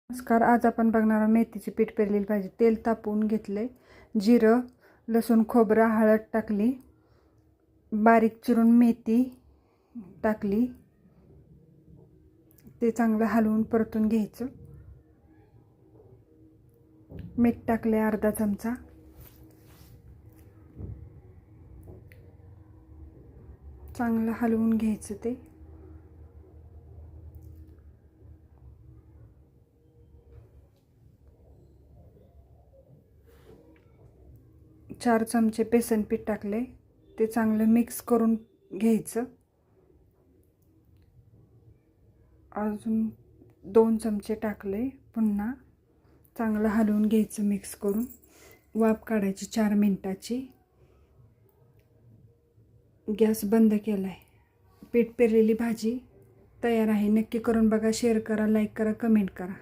नमस्कार. आज आपण बघणार आहोत मेथीची पीठ पेरलेली भाजी. तेल तापवून घेतले, जिरं, लसूण, खोबरं, हळद टाकली, बारीक चिरून मेथी टाकली, ते चांगलं हलवून परतून घ्यायचं. मीठ टाकले अर्धा चमचा, चांगलं हलवून घ्यायचं. ते 4 चमचे बेसन पीठ टाकले, ते चांगलं मिक्स करून घ्यायचं. अजून 2 चमचे टाकले, पुन्हा चांगलं हलवून घ्यायचं मिक्स करून. वाफ काढायची 4 मिनिटाची. गॅस बंद केला आहे. पीठ पेरलेली भाजी तयार आहे. नक्की करून बघा. शेअर करा, लाईक करा, कमेंट करा.